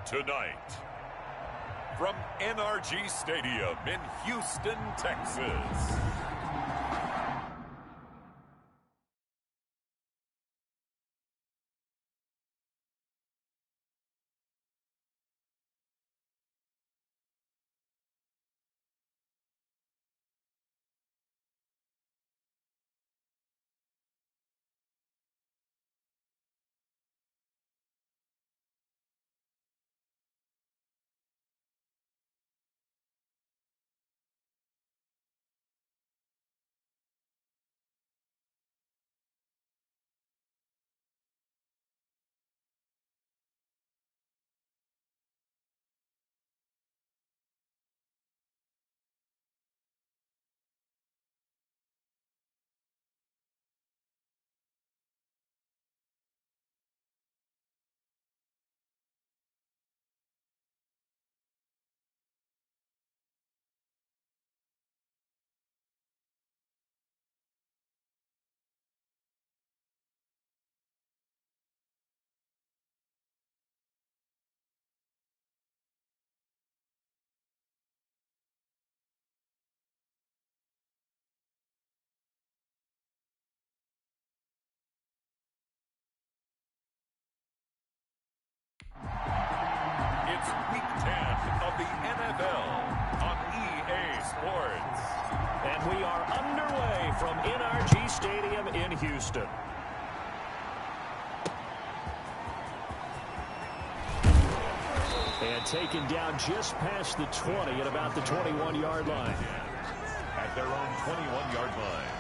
Tonight, from NRG Stadium in Houston, Texas. It's Week 10 of the NFL on EA Sports. And we are underway from NRG Stadium in Houston. And taken down just past the 20 at about the 21-yard line. At their own 21-yard line.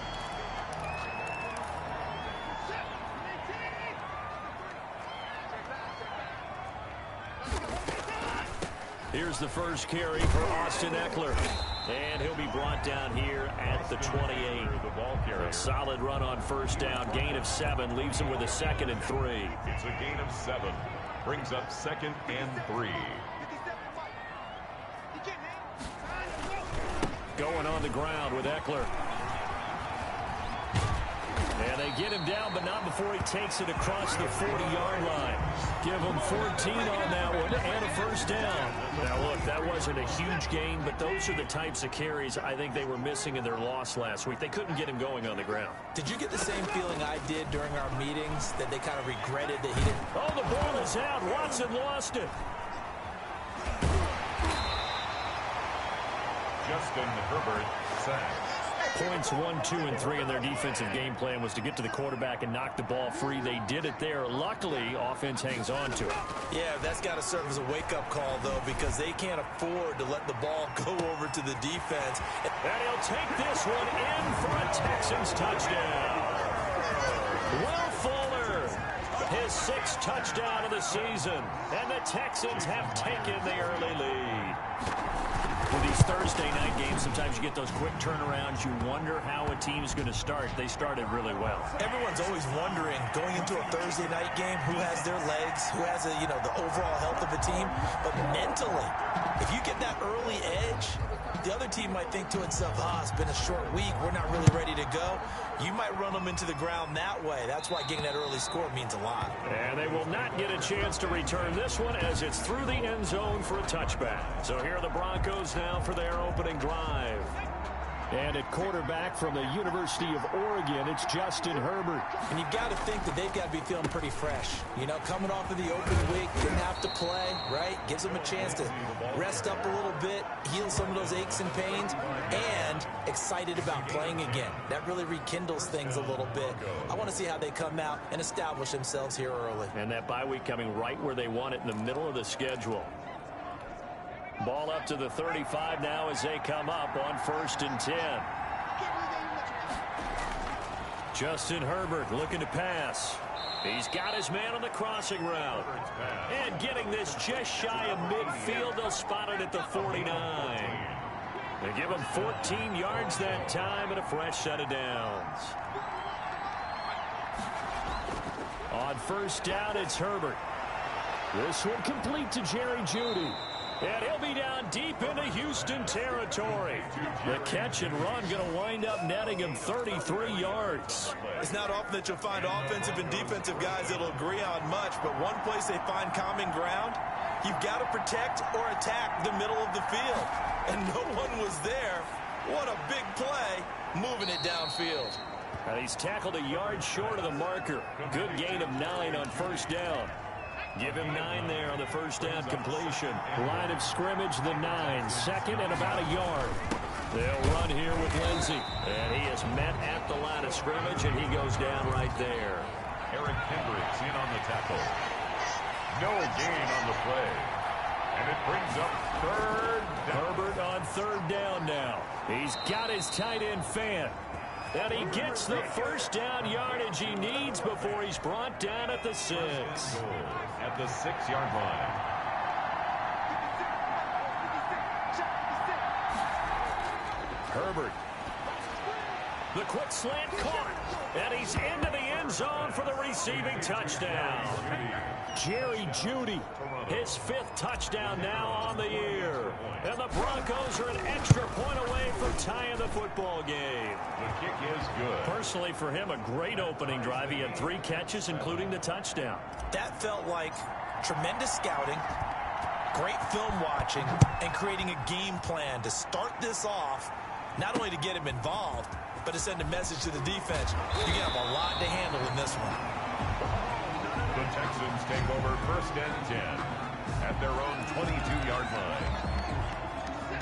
Here's the first carry for Austin Ekeler. And he'll be brought down here at the 28. The ball carrier. A solid run on first down. Gain of 7 leaves him with a 2nd and 3. It's a gain of 7. Brings up 2nd and 3. Going on the ground with Ekeler. And they get him down, but not before he takes it across the 40-yard line. Give him 14 on that one and a first down. Now, look, that wasn't a huge gain, but those are the types of carries I think they were missing in their loss last week. They couldn't get him going on the ground. Did you get the same feeling I did during our meetings, that they kind of regretted that he didn't? Oh, the ball is out. Watson lost it. Justin Herbert sacks. Points 1, 2, and 3 in their defensive game plan was to get to the quarterback and knock the ball free. They did it there. Luckily, offense hangs on to it. Yeah, that's got to serve as a wake-up call, though, because they can't afford to let the ball go over to the defense. And he'll take this one in for a Texans touchdown. Will Fuller, his 6th touchdown of the season. And the Texans have taken the early lead. With these Thursday night games, sometimes you get those quick turnarounds. You wonder how a team's going to start. They started really well. Everyone's always wondering, going into a Thursday night game, who has their legs, who has the overall health of the team. But mentally, if you get that early edge, the other team might think to itself, it's been a short week. We're not really ready to go. You might run them into the ground that way. That's why getting that early score means a lot. And they will not get a chance to return this one as it's through the end zone for a touchback. So here are the Broncos now for their opening drive. And at quarterback from the University of Oregon, it's Justin Herbert. And you've got to think that they've got to be feeling pretty fresh. Coming off of the open week, didn't have to play, right? Gives them a chance to rest up a little bit, heal some of those aches and pains, and excited about playing again. That really rekindles things a little bit. I want to see how they come out and establish themselves here early. And that bye week coming right where they want it, in the middle of the schedule. Ball up to the 35 now as they come up on 1st and 10. Justin Herbert looking to pass. He's got his man on the crossing route. And getting this just shy of midfield, they'll spot it at the 49. They give him 14 yards that time and a fresh set of downs. On 1st down, it's Herbert. This one complete to Jerry Jeudy. And he'll be down deep into Houston territory. The catch and run going to wind up netting him 33 yards. It's not often that you'll find offensive and defensive guys that'll agree on much, but one place they find common ground You've got to protect or attack the middle of the field. And no one was there. What a big play, moving it downfield. He's tackled a yard short of the marker. Good gain of 9 on first down. Give him 9 there on the first down completion. Line of scrimmage, the 9. Second and about a yard. They'll run here with Lindsey. And he is met at the line of scrimmage, and he goes down right there. Eric Hendricks in on the tackle. No gain on the play. And it brings up third down. Herbert on third down now. He's got his tight end fan. And he gets the first down yardage he needs before he's brought down at the 6. At the 6-yard line. Herbert. The quick slant caught. And he's into the end zone for the receiving touchdown. Jerry Jeudy, his 5th touchdown now on the year. And the Broncos are an extra point away from tying the football game. The kick is good. Personally, for him, a great opening drive. He had 3 catches, including the touchdown. That felt like tremendous scouting, great film watching, and creating a game plan to start this off, not only to get him involved, but to send a message to the defense. You have a lot to handle in this one. The Texans take over first and 10 at their own 22-yard line.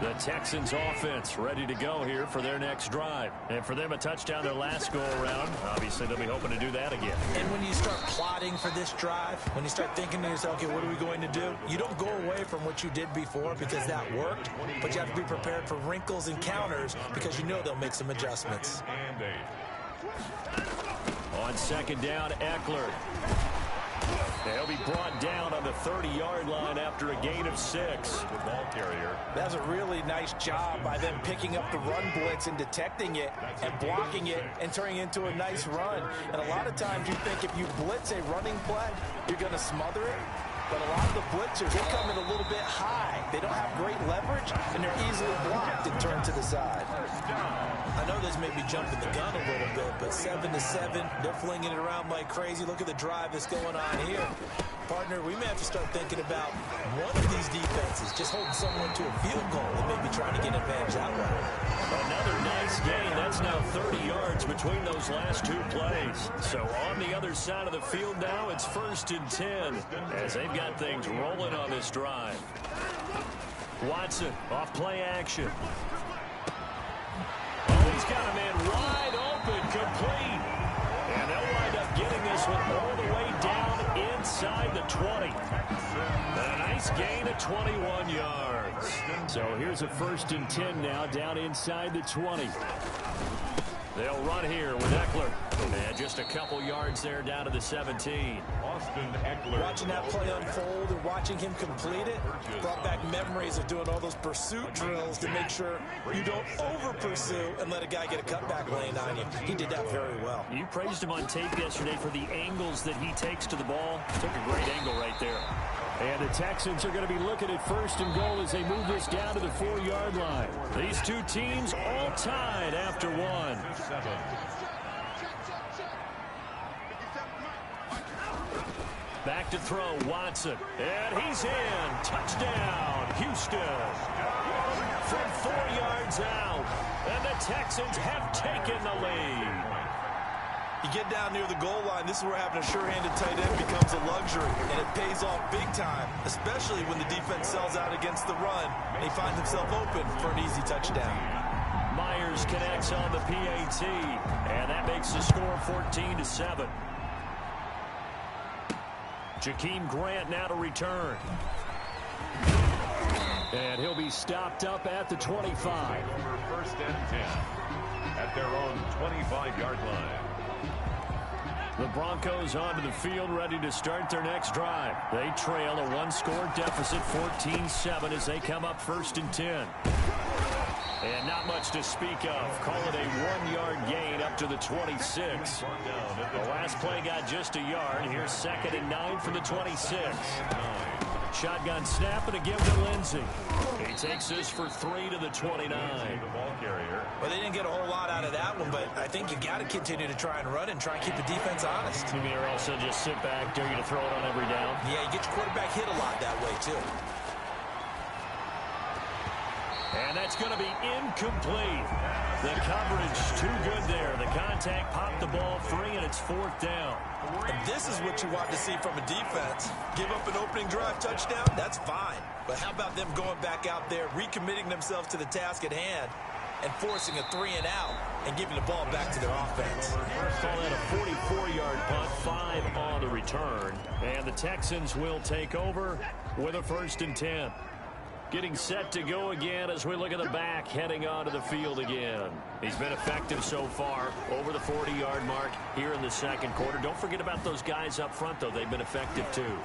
The Texans offense ready to go here for their next drive. And for them, a touchdown their last go-around. Obviously, they'll be hoping to do that again. And when you start plotting for this drive, when you start thinking to yourself, okay, what are we going to do? You don't go away from what you did before because that worked, but you have to be prepared for wrinkles and counters because you know they'll make some adjustments. On second down, Eckler. They'll be brought down on the 30-yard line after a gain of 6. The ball carrier. That's a really nice job by them picking up the run blitz and detecting it and blocking it and turning it into a nice run. And a lot of times you think if you blitz a running play, you're going to smother it. But a lot of the blitzers, they come in a little bit high. They don't have great leverage, and they're easily blocked and turned to the side. I know this may be jumping the gun a little bit, but 7-7, they're flinging it around like crazy. Look at the drive that's going on here. Partner, we may have to start thinking about one of these defenses just holding someone to a field goal and maybe trying to get an advantage that way. Another nice gain. That's now 30 yards between those last 2 plays. So on the other side of the field now, it's first and 10 as they've got things rolling on this drive. Watson off play action. Oh, he's got a man wide open, complete. And they'll wind up getting this one all the way down inside the 20. A nice gain of 21 yards. So here's a first and 10 now down inside the 20. They'll run here with Eckler. And just a couple yards there down to the 17. Austin Eckler. Watching that play unfold and watching him complete it brought back memories of doing all those pursuit drills to make sure you don't over-pursue and let a guy get a cutback lane on you. He did that very well. You praised him on tape yesterday for the angles that he takes to the ball. Took a great angle right there. And the Texans are going to be looking at first and goal as they move this down to the 4-yard line. These 2 teams all tied after 1. Back to throw, Watson. And he's in. Touchdown, Houston. From 4 yards out. And the Texans have taken the lead. You get down near the goal line, this is where having a sure-handed tight end becomes a luxury, and it pays off big time, especially when the defense sells out against the run, and he finds himself open for an easy touchdown. Myers connects on the PAT, and that makes the score 14-7. Jakeem Grant now to return. And he'll be stopped up at the 25. First and 10 at their own 25-yard line. The Broncos onto the field ready to start their next drive. They trail a 1-score deficit, 14-7, as they come up first and 10. And not much to speak of. Call it a 1-yard gain up to the 26. The last play got just a yard. Here's 2nd and 9 from the 26. Shotgun snap and a give to Lindsey. He takes this for 3 to the 29. The ball carrier. Well, they didn't get a whole lot out of that one, but I think you got to continue to try and run and try and keep the defense honest. You mean also just sit back, dare you to throw it on every down? Yeah, you get your quarterback hit a lot that way, too. And that's going to be incomplete. The coverage too good there. The contact popped the ball free, and it's 4th down. And this is what you want to see from a defense. Give up an opening drive touchdown, that's fine. But how about them going back out there, recommitting themselves to the task at hand, and forcing a 3-and-out and giving the ball back to their offense. Call that a 44-yard punt, 5 on the return. And the Texans will take over with a 1st and 10. Getting set to go again as we look at the back heading onto the field again. He's been effective so far over the 40-yard mark here in the second quarter. Don't forget about those guys up front, though. They've been effective, too.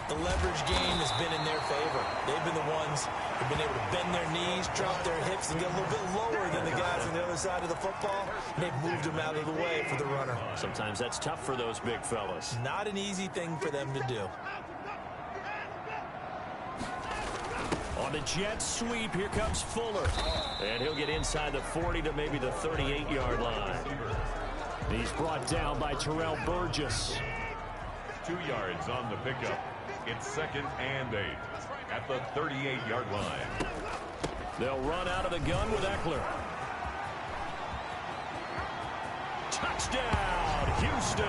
The leverage game has been in their favor. They've been the ones who've been able to bend their knees, drop their hips, and get a little bit lower than the guys on the other side of the football. And they've moved them out of the way for the runner. Sometimes that's tough for those big fellas. Not an easy thing for them to do. On the jet sweep, here comes Fuller. And he'll get inside the 40 to maybe the 38-yard line. He's brought down by Terrell Burgess. 2 yards on the pickup. It's 2nd and 8 at the 38-yard line. They'll run out of the gun with Eckler. Touchdown, Houston.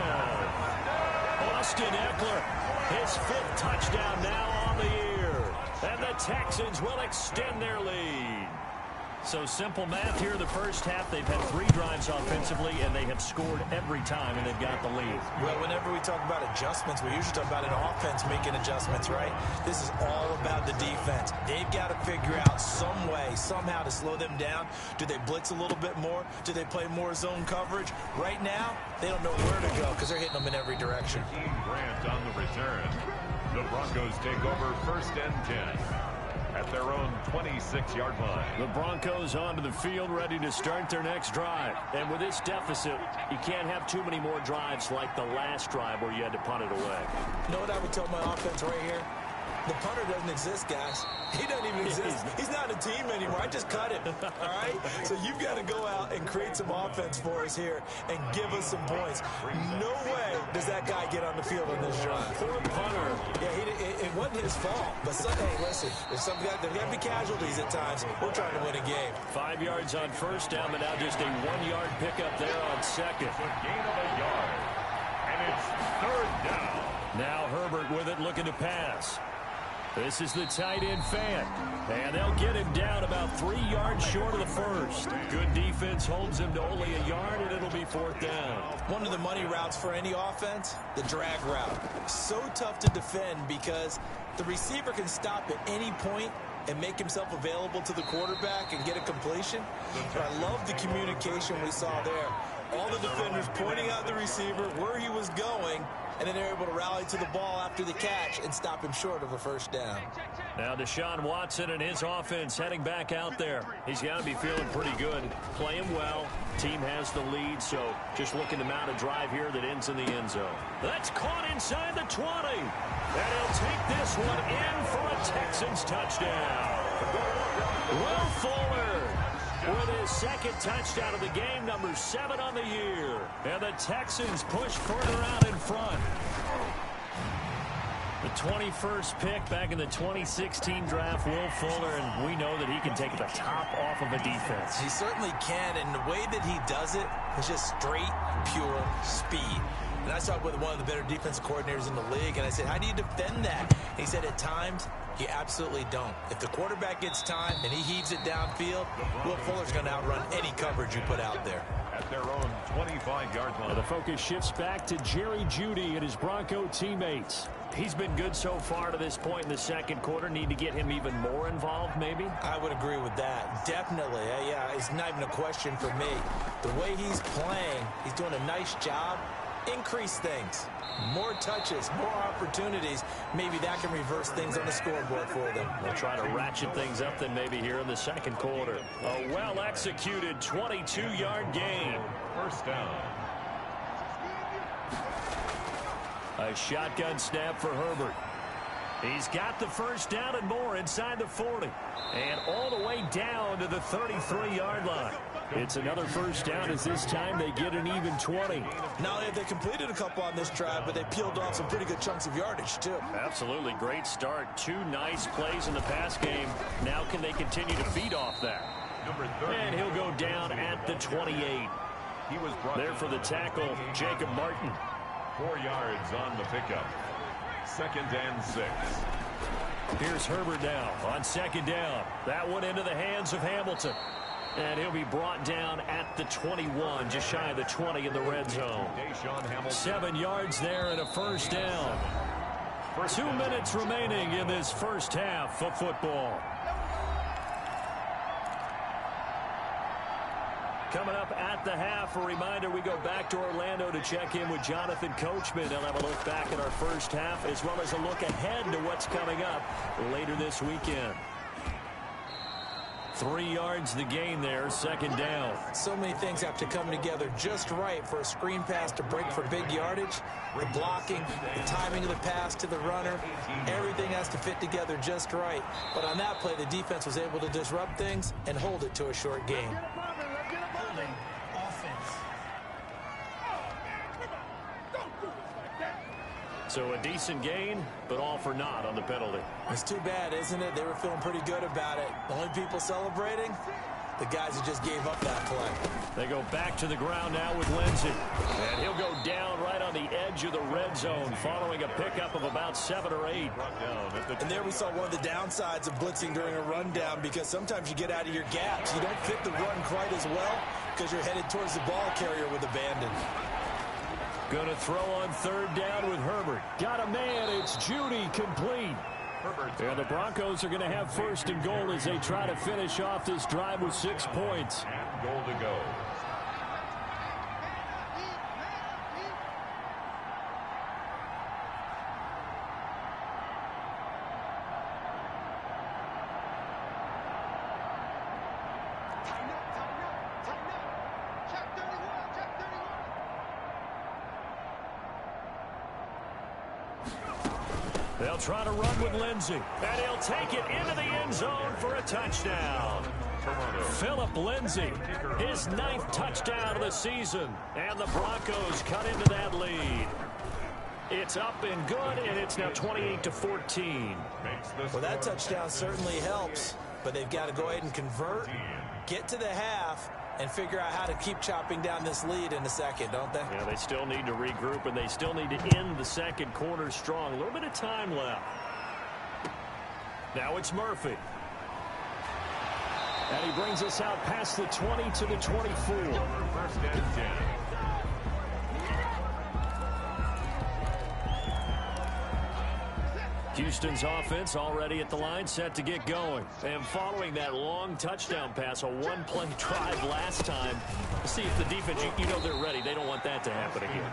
Austin Eckler, his 5th touchdown now on the year. And the Texans will extend their lead. So simple math here in the first half. They've had 3 drives offensively, and they have scored every time, and they've got the lead. Well, whenever we talk about adjustments, we usually talk about an offense making adjustments, right? This is all about the defense. They've got to figure out some way, somehow to slow them down. Do they blitz a little bit more? Do they play more zone coverage? Right now, they don't know where to go because they're hitting them in every direction. Grant on the return. The Broncos take over 1st and 10 at their own 26-yard line. The Broncos onto the field, ready to start their next drive. And with this deficit, you can't have too many more drives like the last drive where you had to punt it away. You know what I would tell my offense right here? The punter doesn't exist, guys. He doesn't even exist. He's not a team anymore. I just cut him, all right? So you've got to go out and create some offense for us here and give us some points. No way does that guy get on the field on this drive. Poor punter. Yeah, it wasn't his fault. But, hey, listen, there's there got to be casualties at times. We're trying to win a game. 5 yards on 1st down, but now just a 1-yard pickup there on 2nd. A gain of a yard. And it's 3rd down. Now Herbert with it, looking to pass. This is the tight end fan. And they'll get him down about 3 yards short of the 1st. Good defense holds him to only a yard, and it'll be 4th down. One of the money routes for any offense, the drag route. So tough to defend because the receiver can stop at any point and make himself available to the quarterback and get a completion. But I love the communication we saw there. All the defenders pointing out the receiver, where he was going, and then they're able to rally to the ball after the catch and stop him short of a 1st down. Now Deshaun Watson and his offense heading back out there. He's got to be feeling pretty good. Playing well. Team has the lead, so just looking to mount a drive here that ends in the end zone. That's caught inside the 20. And he'll take this one in for a Texans touchdown. Will Fuller with his 2nd touchdown of the game, number 7 on the year. And the Texans push further out in front. The 21st pick back in the 2016 draft, Will Fuller, and we know that he can take the top off of a defense. He certainly can, and the way that he does it is just straight, pure speed. And I talked with one of the better defensive coordinators in the league, and I said, how do you defend that? And he said, at times, you absolutely don't. If the quarterback gets time and he heaves it downfield, Will Fuller's going to outrun any coverage you put out there. At their own 25-yard line. The focus shifts back to Jerry Jeudy and his Bronco teammates. He's been good so far to this point in the second quarter. Need to get him even more involved, maybe? I would agree with that. Definitely. Yeah, it's not even a question for me. The way he's playing, he's doing a nice job. Increase things. More touches, more opportunities. Maybe that can reverse things on the scoreboard for them. They'll try to ratchet things up then maybe here in the second quarter. A well-executed 22-yard gain. 1st down. A shotgun snap for Herbert. He's got the first down and more inside the 40. And all the way down to the 33-yard line. It's another first down as this time they get an even 20. Not only have they completed a couple on this drive, but they peeled off some pretty good chunks of yardage, too. Absolutely great start. 2 nice plays in the pass game. Now can they continue to feed off that? And he'll go down at the 28. He was there for the tackle, Jacob Martin. 4 yards on the pickup. 2nd and 6. Here's Herbert now on 2nd down. That one into the hands of Hamilton. And he'll be brought down at the 21, just shy of the 20 in the red zone. 7 yards there and a first down. 2 minutes remaining in this first half of football. Coming up at the half, a reminder, we go back to Orlando to check in with Jonathan Coachman. He'll have a look back at our first half as well as a look ahead to what's coming up later this weekend. 3 yards the gain there, 2nd down. So many things have to come together just right for a screen pass to break for big yardage. The blocking, the timing of the pass to the runner, everything has to fit together just right. But on that play, the defense was able to disrupt things and hold it to a short gain. So a decent gain, but all for naught on the penalty. It's too bad, isn't it? They were feeling pretty good about it. The only people celebrating, the guys who just gave up that play. They go back to the ground now with Lindsey. And he'll go down right on the edge of the red zone following a pickup of about 7 or 8. And there we saw one of the downsides of blitzing during a rundown, because sometimes you get out of your gaps. You don't fit the run quite as well because you're headed towards the ball carrier with abandon. Going to throw on 3rd down with Herbert. Got a man. It's Judy, complete. And the Broncos are going to have 1st and goal as they try to finish off this drive with 6 points. And goal to go. They'll try to run with Lindsey, and he'll take it into the end zone for a touchdown. Philip Lindsey, his 9th touchdown of the season, and the Broncos cut into that lead. It's up and good, and it's now 28-14. Well, that touchdown certainly helps, but they've got to go ahead and convert, get to the half, and figure out how to keep chopping down this lead in the second, don't they? Yeah, they still need to regroup, and they still need to end the 2nd quarter strong. A little bit of time left. Now it's Murphy. And he brings us out past the 20 to the 24. 1st and 10. Houston's offense already at the line, set to get going. And following that long touchdown pass, a 1-play drive last time, see if the defense, you know they're ready. They don't want that to happen again.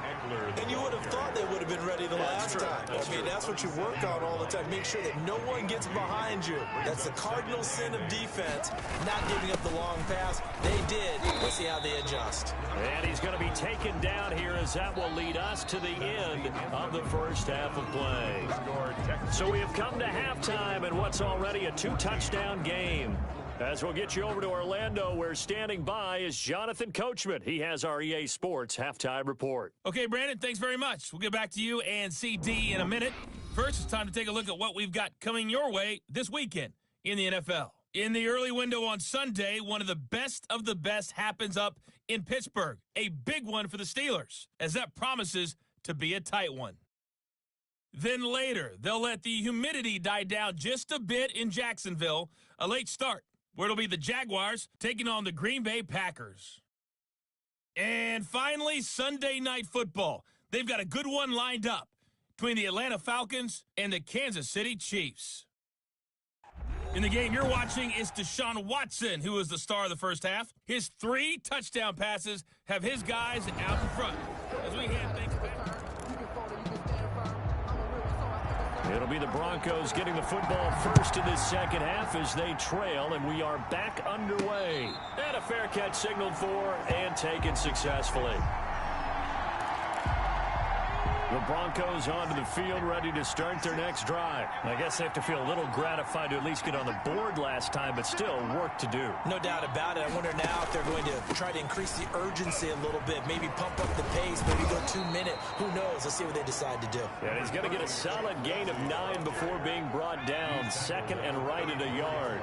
And you would have thought they would have been ready the last time. That's what you work on all the time. Make sure that no one gets behind you. That's the cardinal sin of defense, not giving up the long pass. They did. Let's see how they adjust. And he's going to be taken down here as that will lead us to the end of the first half of play. So we have come to halftime in what's already a 2-touchdown game. As we'll get you over to Orlando, where standing by is Jonathan Coachman. He has our EA Sports halftime report. Okay, Brandon, thanks very much. We'll get back to you and CD in a minute. First, it's time to take a look at what we've got coming your way this weekend in the NFL. In the early window on Sunday, one of the best happens up in Pittsburgh. A big one for the Steelers, as that promises to be a tight one. Then later, they'll let the humidity die down just a bit in Jacksonville. A late start, where it'll be the Jaguars taking on the Green Bay Packers. And finally, Sunday Night Football. They've got a good one lined up between the Atlanta Falcons and the Kansas City Chiefs. In the game you're watching is Deshaun Watson, who is the star of the first half. His 3 touchdown passes have his guys out in front. As we hand things back. It'll be the Broncos getting the football first in this second half as they trail, and we are back underway. And a fair catch signaled for and taken successfully. The Broncos onto the field, ready to start their next drive. I guess they have to feel a little gratified to at least get on the board last time, but still work to do. No doubt about it. I wonder now if they're going to try to increase the urgency a little bit, maybe pump up the pace, maybe go 2 minute. Who knows? Let's see what they decide to do. And he's going to get a solid gain of 9 before being brought down. Second and right at a yard.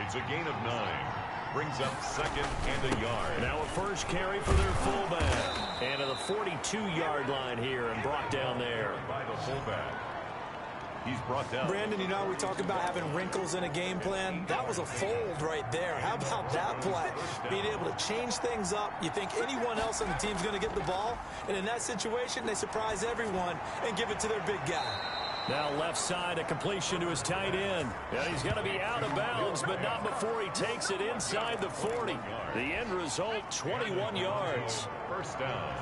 It's a gain of 9. Brings up second and a yard. Now a first carry for their fullback. And to the 42-yard line here and brought down there. By the fullback. He's brought down. Brandon, you know, we talk about having wrinkles in a game plan. That was a fold right there. How about that play? Being able to change things up. You think anyone else on the team's going to get the ball? And in that situation, they surprise everyone and give it to their big guy. Now left side, a completion to his tight end. And he's going to be out of bounds, but not before he takes it inside the 40. The end result, 21 yards. First down.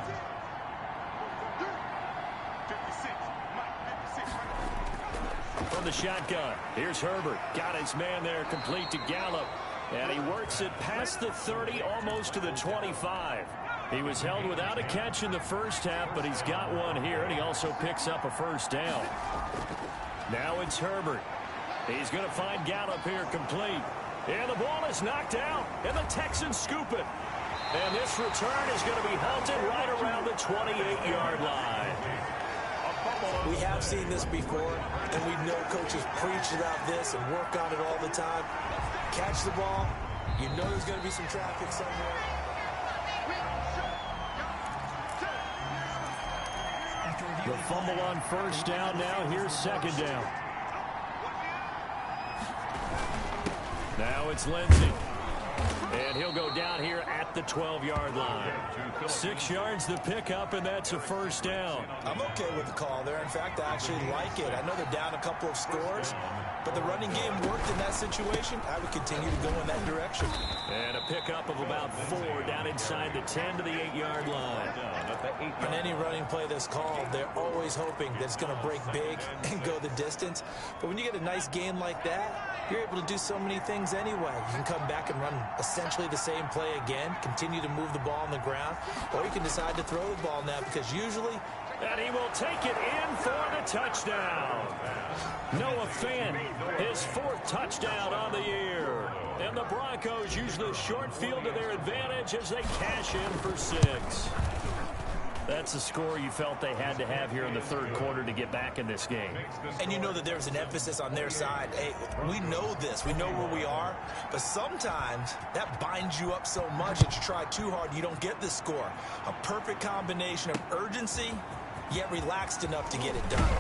From the shotgun, here's Herbert. Got his man there, complete to Gallup. And he works it past the 30, almost to the 25. He was held without a catch in the first half, but he's got one here, and he also picks up a first down. Now it's Herbert. He's going to find Gallup here complete. And the ball is knocked out, and the Texans scoop it. And this return is going to be halted right around the 28-yard line. We have seen this before, and we know coaches preach about this and work on it all the time. Catch the ball. You know there's going to be some traffic somewhere. The fumble on first down. Now here's second down. Now it's Lindsey. And he'll go down here at the 12-yard line. 6 yards to pick up, and that's a first down. I'm okay with the call there. In fact, I actually like it. I know they're down a couple of scores, but the running game worked in that situation. I would continue to go in that direction. And a pickup of about 4 down inside the 10 to the 8-yard line. On any running play that's called, they're always hoping that it's going to break big and go the distance. But when you get a nice game like that, you're able to do so many things anyway. You can come back and run essentially the same play again, continue to move the ball on the ground, or you can decide to throw the ball now because usually... And he will take it in for the touchdown. Noah Fant, his 4th touchdown on the year. And the Broncos use the short field to their advantage as they cash in for 6. That's the score you felt they had to have here in the third quarter to get back in this game. And you know that there's an emphasis on their side. Hey, we know this. We know where we are. But sometimes that binds you up so much that you try too hard, you don't get the score. A perfect combination of urgency, yet relaxed enough to get it done.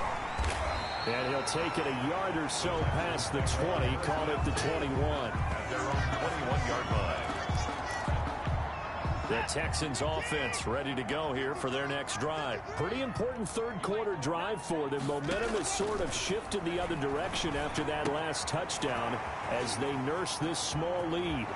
And he'll take it a yard or so past the 20, call it the 21. At their own 21-yard line. The Texans offense ready to go here for their next drive. Pretty important third quarter drive for them. Momentum has sort of shifted the other direction after that last touchdown as they nurse this small lead.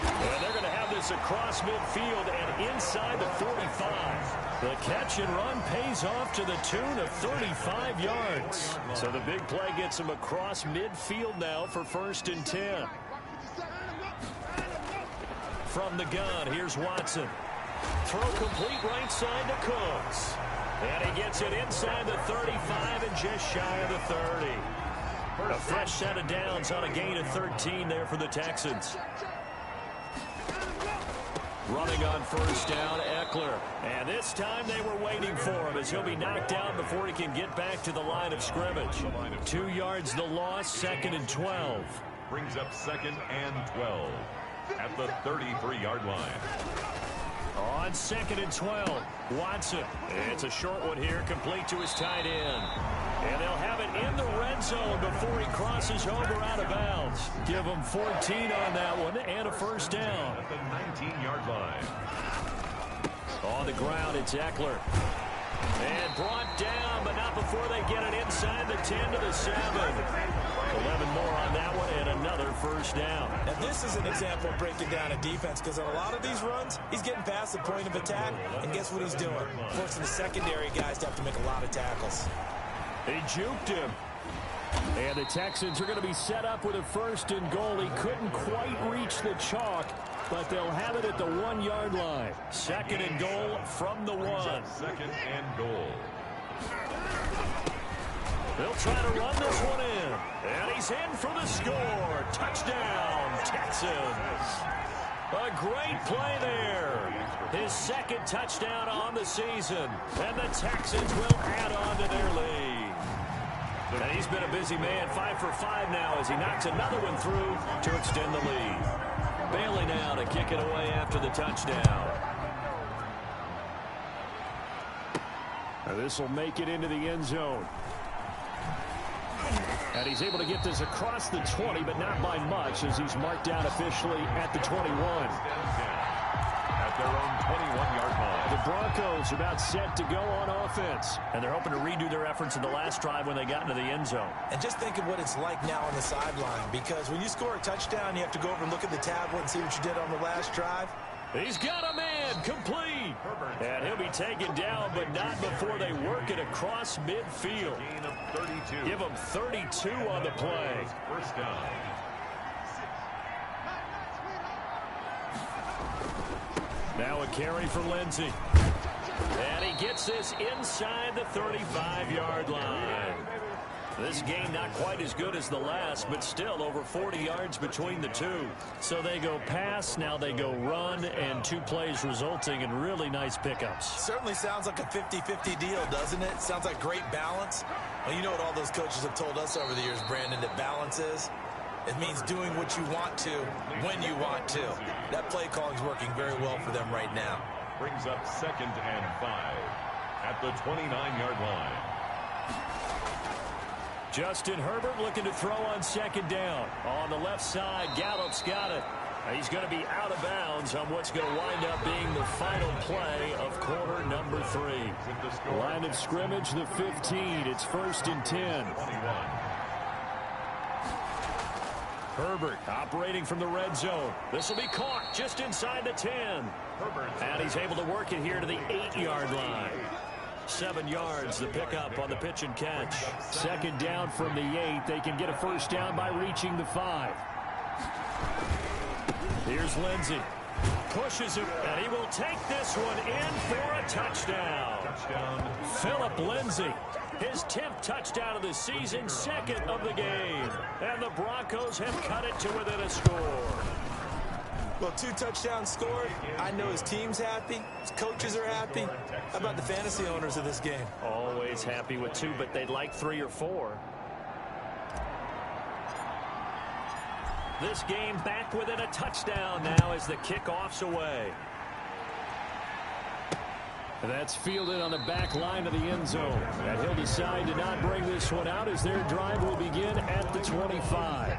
And they're going to have this across midfield and inside the 45. The catch and run pays off to the tune of 35 yards. So the big play gets them across midfield now for 1st and 10. From the gun, here's Watson. Throw complete right side to Cooks. And he gets it inside the 35 and just shy of the 30. A fresh set of downs on a gain of 13 there for the Texans. Running on first down, Eckler. And this time they were waiting for him as he'll be knocked down before he can get back to the line of scrimmage. 2 yards the loss, 2nd and 12. Brings up 2nd and 12. At the 33-yard line. On 2nd and 12, Watson. It's a short one here, complete to his tight end. And they'll have it in the red zone before he crosses over out of bounds. Give him 14 on that one and a first down. At the 19-yard line. On the ground, it's Eckler. And brought down, but not before they get it inside the 10 to the 7. 11 more on that one and another first down. Now this is an example of breaking down a defense because on a lot of these runs, he's getting past the point of attack, and guess what he's doing? Forcing the secondary guys to have to make a lot of tackles. He juked him. And the Texans are going to be set up with a 1st and goal. He couldn't quite reach the chalk. but they'll have it at the 1-yard line. 2nd and goal from the 1. 2nd and goal. They'll try to run this one in. And he's in for the score. Touchdown, Texans. A great play there. His 2nd touchdown on the season. And the Texans will add on to their lead. And he's been a busy man, 5 for 5 now as he knocks another one through to extend the lead. Bailey now to kick it away after the touchdown. Now this will make it into the end zone. And he's able to get this across the 20, but not by much as he's marked down officially at the 21. At their own 21-yard line. The Broncos are about set to go on offense. And they're hoping to redo their efforts in the last drive when they got into the end zone. And just think of what it's like now on the sideline, because when you score a touchdown, you have to go over and look at the tablet and see what you did on the last drive. He's got a man complete. And he'll be taken down, but not before they work it across midfield. Gain of 32. Give him 32 on the play. First down. Now a carry for Lindsey. And he gets this inside the 35-yard line. This game not quite as good as the last, but still over 40 yards between the two. So they go pass, now they go run, and 2 plays resulting in really nice pickups. Certainly sounds like a 50-50 deal, doesn't it? Sounds like great balance. Well, you know what all those coaches have told us over the years, Brandon, that balance is? It means doing what you want to when you want to. That play calling is working very well for them right now. Brings up 2nd and 5 at the 29-yard line. Justin Herbert looking to throw on 2nd down. On the left side, Gallup's got it. He's going to be out of bounds on what's going to wind up being the final play of quarter number 3. Line of scrimmage, the 15. It's 1st and 10. 21. Herbert operating from the red zone. This will be caught just inside the 10. And he's able to work it here to the 8-yard line. 7 yards, the pickup on the pitch and catch. 2nd down from the 8. They can get a first down by reaching the 5. Here's Lindsey. Pushes him, and he will take this one in for a touchdown. Philip Lindsey. His 10th touchdown of the season, 2nd of the game. And the Broncos have cut it to within a score. Well, 2 touchdowns scored. I know his team's happy. His coaches are happy. How about the fantasy owners of this game? Always happy with 2, but they'd like 3 or 4. This game back within a touchdown now as the kickoff's away. That's fielded on the back line of the end zone. And he'll decide to not bring this one out as their drive will begin at the 25.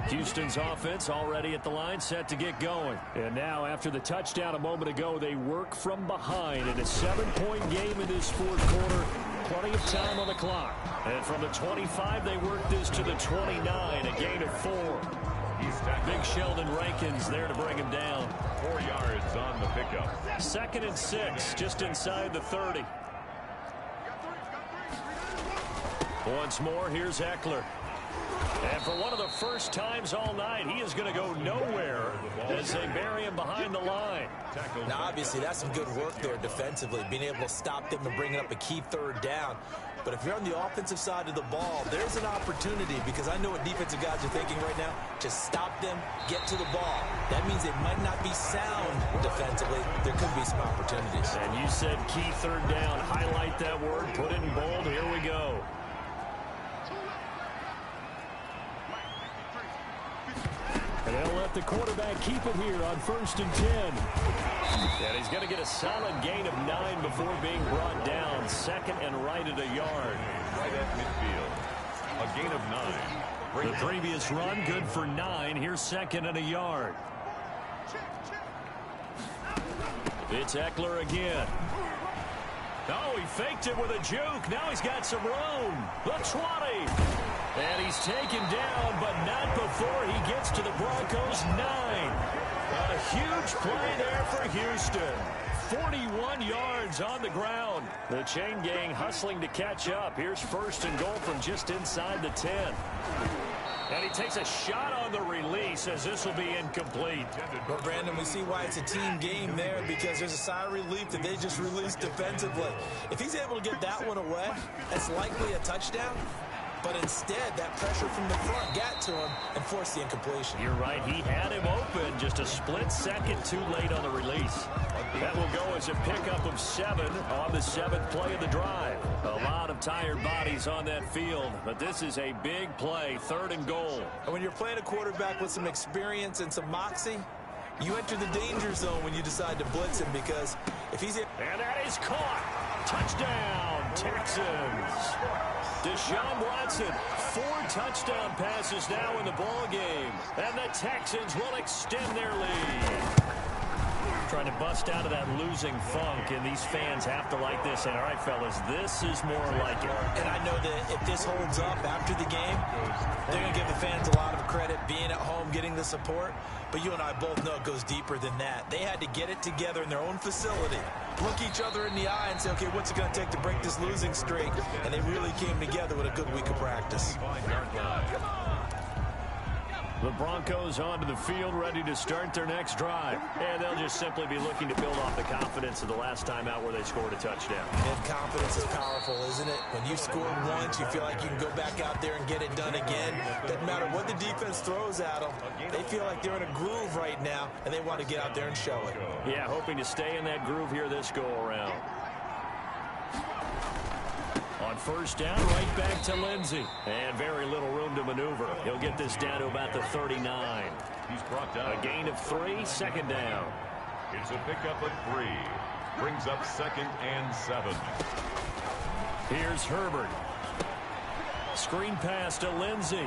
Houston's offense already at the line, set to get going. And now, after the touchdown a moment ago, they work from behind in a 7-point game in this 4th quarter. Plenty of time on the clock. And from the 25, they work this to the 29, a gain of 4. Big Sheldon Rankins there to bring him down. 4 yards on the pickup. 2nd and 6, just inside the 30. Once more, here's Eckler. And for one of the first times all night, he is going to go nowhere as they bury him behind the line. Now, obviously, that's some good work there defensively, being able to stop them and bring up a key 3rd down. But if you're on the offensive side of the ball, there's an opportunity, because I know what defensive guys are thinking right now. Just stop them, get to the ball. That means it might not be sound defensively. There could be some opportunities. And you said key 3rd down. Highlight that word, put it in bold. Here we go. And they'll let the quarterback keep it here on 1st and 10. And he's going to get a solid gain of 9 before being brought down. 2nd and right at a yard. Right at midfield. A gain of 9. The previous run, good for 9. Here's 2nd and a yard. It's Eckler again. Oh, he faked it with a juke. Now he's got some room. The 20. And he's taken down, but not before he gets to the Broncos' 9. A huge play there for Houston. 41 yards on the ground. The chain gang hustling to catch up. Here's 1st and goal from just inside the 10. And he takes a shot on the release as this will be incomplete. Well, Brandon, we see why it's a team game there, because there's a sigh of relief that they just released defensively. If he's able to get that one away, that's likely a touchdown. But instead, that pressure from the front got to him and forced the incompletion. You're right. He had him open just a split second too late on the release. That will go as a pickup of 7 on the 7th play of the drive. A lot of tired bodies on that field, but this is a big play, 3rd and goal. And when you're playing a quarterback with some experience and some moxie, you enter the danger zone when you decide to blitz him, because if he's in... And that is caught. Touchdown, Texans. Deshaun Watson, 4 touchdown passes now in the ball game, and the Texans will extend their lead. Trying to bust out of that losing funk, and these fans have to like this. And all right, fellas, this is more like it. And I know that if this holds up after the game, they're going to give the fans a lot of credit being at home, getting the support. But you and I both know it goes deeper than that. They had to get it together in their own facility, look each other in the eye and say, okay, what's it going to take to break this losing streak? And they really came together with a good week of practice. The Broncos onto the field, ready to start their next drive. And they'll just simply be looking to build off the confidence of the last time out where they scored a touchdown. And confidence is powerful, isn't it? When you've scored once, you feel like you can go back out there and get it done again. Doesn't matter what the defense throws at them. They feel like they're in a groove right now, and they want to get out there and show it. Yeah, hoping to stay in that groove here this go-around. On 1st down, right back to Lindsey. And very little room to maneuver. He'll get this down to about the 39. He's brought down a gain of 3, 2nd down. It's a pickup of 3. Brings up 2nd and 7. Here's Herbert. Screen pass to Lindsey.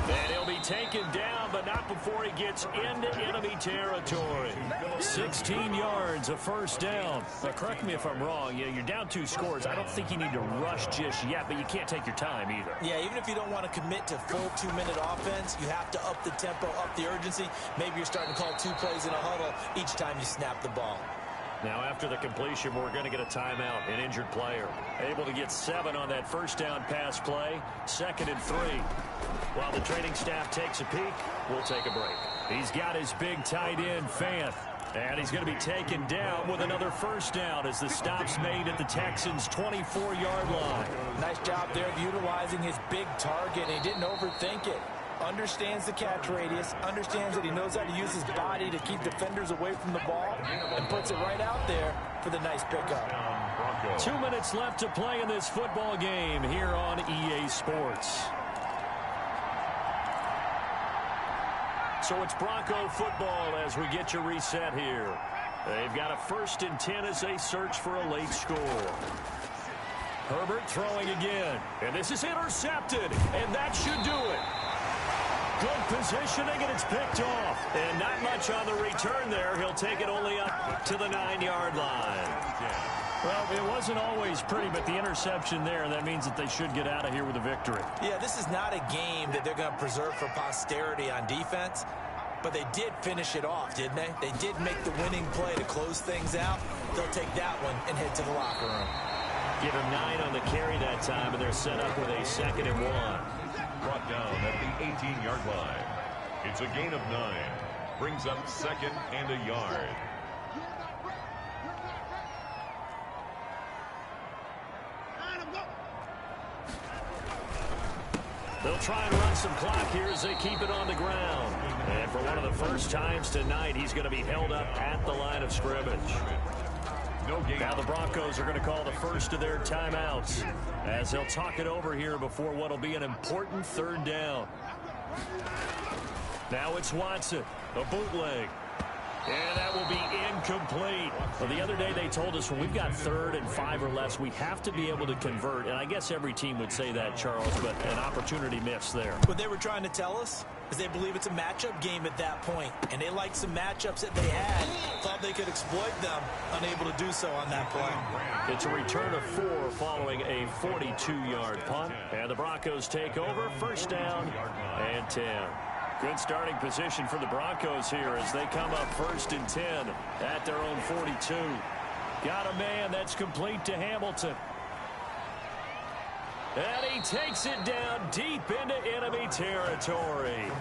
And he'll be taken down, but not before he gets into enemy territory. 16 yards, a 1st down. Now, correct me if I'm wrong. You're down 2 scores. I don't think you need to rush just yet, but you can't take your time either. Yeah, even if you don't want to commit to full 2-minute offense, you have to up the tempo, up the urgency. Maybe you're starting to call 2 plays in a huddle each time you snap the ball. Now, after the completion, we're going to get a timeout, an injured player. Able to get 7 on that 1st down pass play, 2nd and 3. While the training staff takes a peek, we'll take a break. He's got his big tight end, Fant. And he's going to be taken down with another 1st down as the stop's made at the Texans' 24-yard line. Nice job there of utilizing his big target. He didn't overthink it. Understands the catch radius, understands that he knows how to use his body to keep defenders away from the ball, and puts it right out there for the nice pickup. 2 minutes left to play in this football game here on EA Sports. So it's Bronco football as we get you reset here. They've got a 1st and 10 as they search for a late score. Herbert throwing again, and this is intercepted, and that should do it. Good positioning, and it's picked off. And not much on the return there. He'll take it only up to the 9-yard line. Well, it wasn't always pretty, but the interception there, that means that they should get out of here with a victory. Yeah, this is not a game that they're going to preserve for posterity on defense, but they did finish it off, didn't they? They did make the winning play to close things out. They'll take that one and head to the locker room. Give him 9 on the carry that time, and they're set up with a 2nd and 1. Brought down at the 18-yard line. It's a gain of 9. Brings up 2nd and a yard. They'll try and run some clock here as they keep it on the ground. And for one of the first times tonight, he's going to be held up at the line of scrimmage. Now the Broncos are going to call the first of their timeouts as they'll talk it over here before what will be an important 3rd down. Now it's Watson, a bootleg. And that will be incomplete. Well, the other day they told us when we've got 3rd and 5 or less, we have to be able to convert. And I guess every team would say that, Charles, but an opportunity missed there. What they were trying to tell us is they believe it's a matchup game at that point. And they liked some matchups that they had. Thought they could exploit them. Unable to do so on that play. It's a return of 4 following a 42-yard punt. And the Broncos take over. 1st down and 10. Good starting position for the Broncos here as they come up 1st and 10 at their own 42. Got a man that's complete to Hamilton. And he takes it down deep into enemy territory.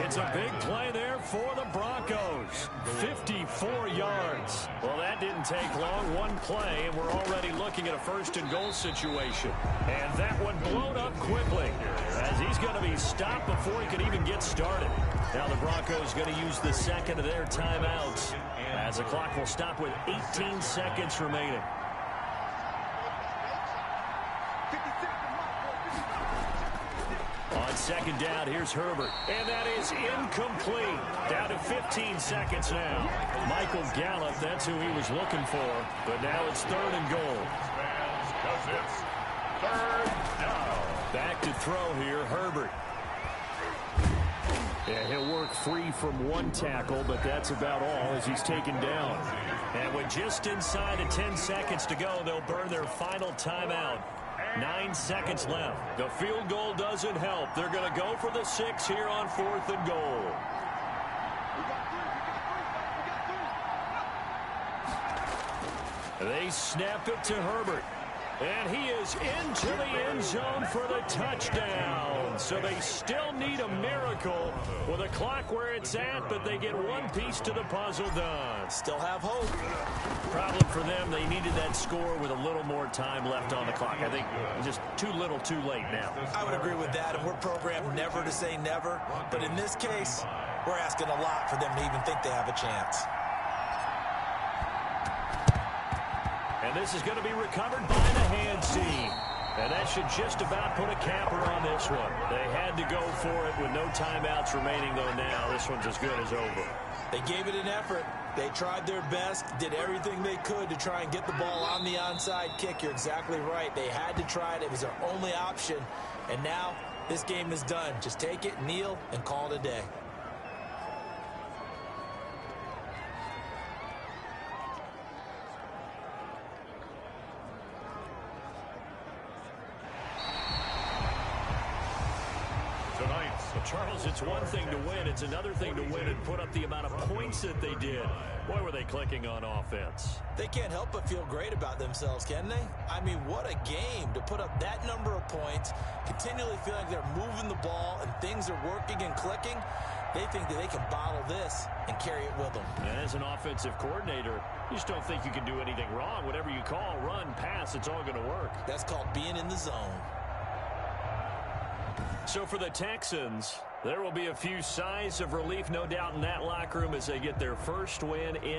It's a big play there for the Broncos. 54 yards. Well, that didn't take long. One play, and we're already looking at a first-and-goal situation. And that one blown up quickly, as he's going to be stopped before he can even get started. Now the Broncos going to use the second of their timeouts, as the clock will stop with 18 seconds remaining. On second down, here's Herbert. And that is incomplete. Down to 15 seconds now. Michael Gallup, that's who he was looking for. But now it's third and goal. It's third down. Back to throw here, Herbert. Yeah, he'll work free from one tackle, but that's about all as he's taken down. And with just inside of 10 seconds to go, they'll burn their final timeout. 9 seconds left. The field goal doesn't help. They're going to go for the 6 here on 4th and goal. They snap it to Herbert. And he is into the end zone for the touchdown. So they still need a miracle with a clock where it's at, but they get one piece to the puzzle done. Still have hope. Problem for them, they needed that score with a little more time left on the clock. I think just too little too late now. I would agree with that, and we're programmed never to say never. But in this case, we're asking a lot for them to even think they have a chance. And this is going to be recovered by the hands team. And that should just about put a capper on this one. They had to go for it with no timeouts remaining, though now this one's as good as over. They gave it an effort. They tried their best, did everything they could to try and get the ball on the onside kick. You're exactly right. They had to try it. It was their only option. And now this game is done. Just take it, kneel, and call it a day. Charles, it's one thing to win. It's another thing to win and put up the amount of points that they did. Boy, were they clicking on offense. They can't help but feel great about themselves, can they? I mean, what a game to put up that number of points, continually feel like they're moving the ball and things are working and clicking. They think that they can bottle this and carry it with them. And as an offensive coordinator, you just don't think you can do anything wrong. Whatever you call, run, pass, it's all going to work. That's called being in the zone. So for the Texans, there will be a few sighs of relief, no doubt, in that locker room as they get their first win in